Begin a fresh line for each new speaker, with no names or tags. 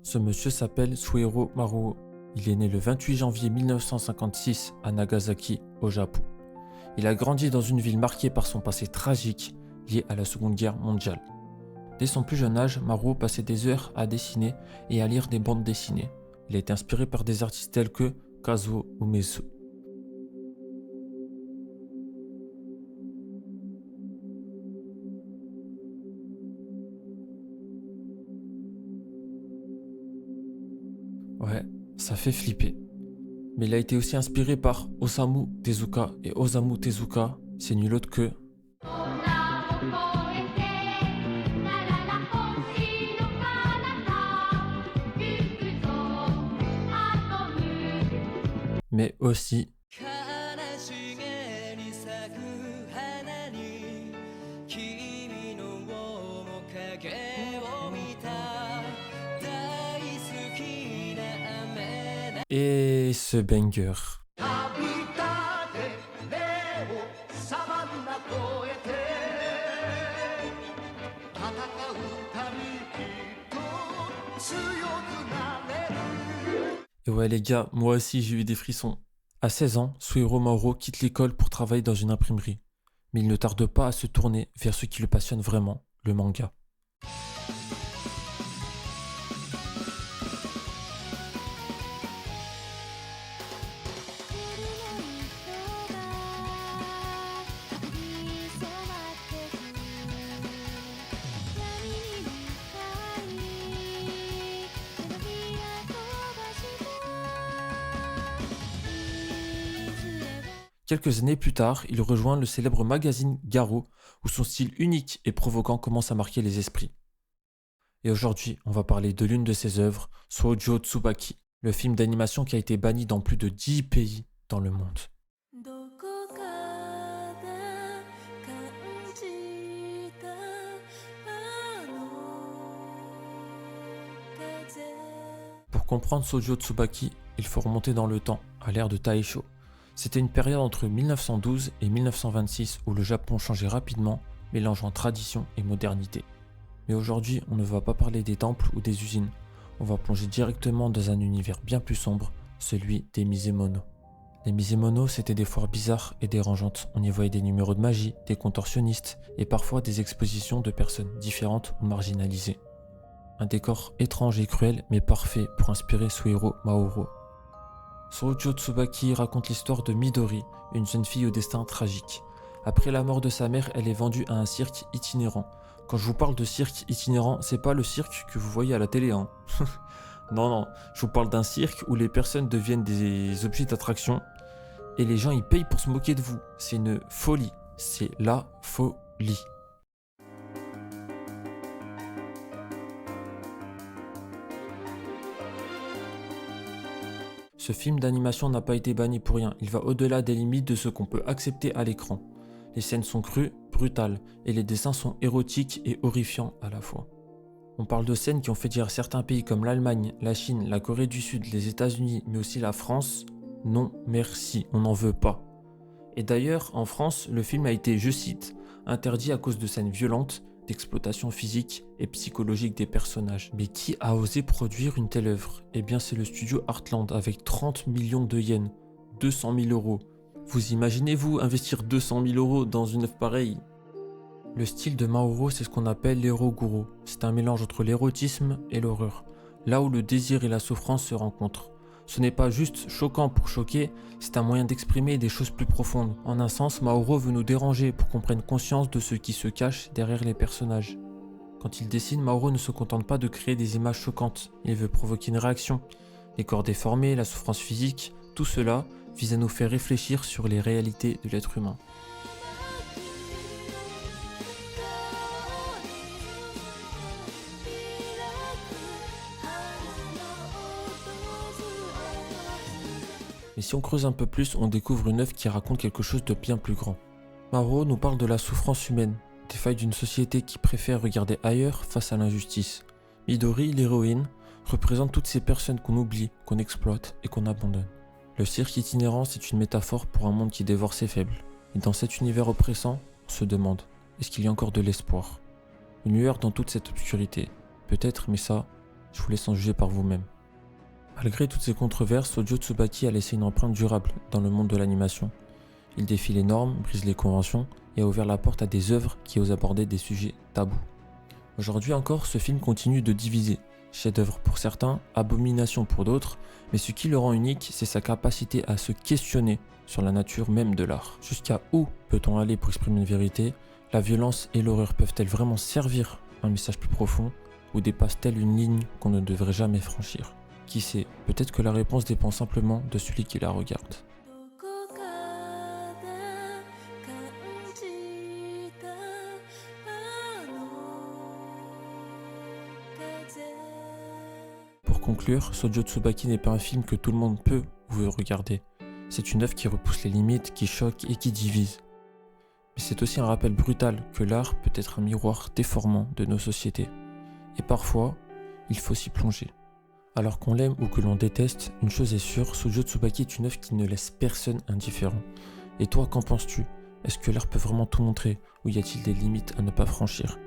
Ce monsieur s'appelle Suehiro Maruo. Il est né le 28 janvier 1956 à Nagasaki, au Japon. Il a grandi dans une ville marquée par son passé tragique lié à la Seconde Guerre mondiale. Dès son plus jeune âge, Maruo passait des heures à dessiner et à lire des bandes dessinées. Il a été inspiré par des artistes tels que Kazuo Umezu. Ouais, ça fait flipper. Mais il a été aussi inspiré par Osamu Tezuka. Et Osamu Tezuka, c'est nul autre que... Mais aussi... Et ce banger. Et ouais les gars, moi aussi j'ai eu des frissons. À 16 ans, Suehiro Maruo quitte l'école pour travailler dans une imprimerie. Mais il ne tarde pas à se tourner vers ce qui le passionne vraiment, le manga. Quelques années plus tard, il rejoint le célèbre magazine Garo, où son style unique et provoquant commence à marquer les esprits. Et aujourd'hui, on va parler de l'une de ses œuvres, Shoujo Tsubaki, le film d'animation qui a été banni dans plus de 10 pays dans le monde. Pour comprendre Shoujo Tsubaki, il faut remonter dans le temps, à l'ère de Taisho. C'était une période entre 1912 et 1926 où le Japon changeait rapidement, mélangeant tradition et modernité. Mais aujourd'hui, on ne va pas parler des temples ou des usines. On va plonger directement dans un univers bien plus sombre, celui des Misemono. Les Misemono, c'était des foires bizarres et dérangeantes. On y voyait des numéros de magie, des contorsionnistes et parfois des expositions de personnes différentes ou marginalisées. Un décor étrange et cruel, mais parfait pour inspirer Suehiro Maruo. Shoujo Tsubaki raconte l'histoire de Midori, une jeune fille au destin tragique. Après la mort de sa mère, elle est vendue à un cirque itinérant. Quand je vous parle de cirque itinérant, c'est pas le cirque que vous voyez à la télé, hein. Non, je vous parle d'un cirque où les personnes deviennent des objets d'attraction et les gens y payent pour se moquer de vous. C'est une folie, c'est la folie. Ce film d'animation n'a pas été banni pour rien, il va au-delà des limites de ce qu'on peut accepter à l'écran. Les scènes sont crues, brutales, et les dessins sont érotiques et horrifiants à la fois. On parle de scènes qui ont fait dire certains pays comme l'Allemagne, la Chine, la Corée du Sud, les États-Unis, mais aussi la France, non merci, on n'en veut pas. Et d'ailleurs, en France, le film a été, je cite, interdit à cause de scènes violentes, d'exploitation physique et psychologique des personnages. Mais qui a osé produire une telle œuvre? Eh bien c'est le studio Heartland avec 30 millions de yens, 200 000 euros. Vous imaginez-vous investir 200 000 euros dans une œuvre pareille? Le style de Maruo, c'est ce qu'on appelle l'eroguro. C'est un mélange entre l'érotisme et l'horreur, là où le désir et la souffrance se rencontrent. Ce n'est pas juste choquant pour choquer, c'est un moyen d'exprimer des choses plus profondes. En un sens, Maruo veut nous déranger pour qu'on prenne conscience de ce qui se cache derrière les personnages. Quand il dessine, Maruo ne se contente pas de créer des images choquantes, il veut provoquer une réaction. Les corps déformés, la souffrance physique, tout cela vise à nous faire réfléchir sur les réalités de l'être humain. Et si on creuse un peu plus, on découvre une œuvre qui raconte quelque chose de bien plus grand. Maruo nous parle de la souffrance humaine, des failles d'une société qui préfère regarder ailleurs face à l'injustice. Midori, l'héroïne, représente toutes ces personnes qu'on oublie, qu'on exploite et qu'on abandonne. Le cirque itinérant, c'est une métaphore pour un monde qui dévore ses faibles. Et dans cet univers oppressant, on se demande, est-ce qu'il y a encore de l'espoir? Une lueur dans toute cette obscurité. Peut-être, mais ça, Je vous laisse en juger par vous-même. Malgré toutes ces controverses, Sojo Tsubaki a laissé une empreinte durable dans le monde de l'animation. Il défie les normes, brise les conventions et a ouvert la porte à des œuvres qui osent aborder des sujets tabous. Aujourd'hui encore, ce film continue de diviser. Chef-d'œuvre pour certains, abomination pour d'autres, mais ce qui le rend unique, c'est sa capacité à se questionner sur la nature même de l'art. Jusqu'à où peut-on aller pour exprimer une vérité? La violence et l'horreur peuvent-elles vraiment servir un message plus profond, ou dépassent-elles une ligne qu'on ne devrait jamais franchir? Qui sait, peut-être que la réponse dépend simplement de celui qui la regarde. Pour conclure, Sojo Tsubaki n'est pas un film que tout le monde peut ou veut regarder. C'est une œuvre qui repousse les limites, qui choque et qui divise. Mais c'est aussi un rappel brutal que l'art peut être un miroir déformant de nos sociétés. Et parfois, il faut s'y plonger. Alors qu'on l'aime ou que l'on déteste, une chose est sûre, Sojo Tsubaki est une œuvre qui ne laisse personne indifférent. Et toi, qu'en penses-tu? Est-ce que l'art peut vraiment tout montrer, ou y a-t-il des limites à ne pas franchir?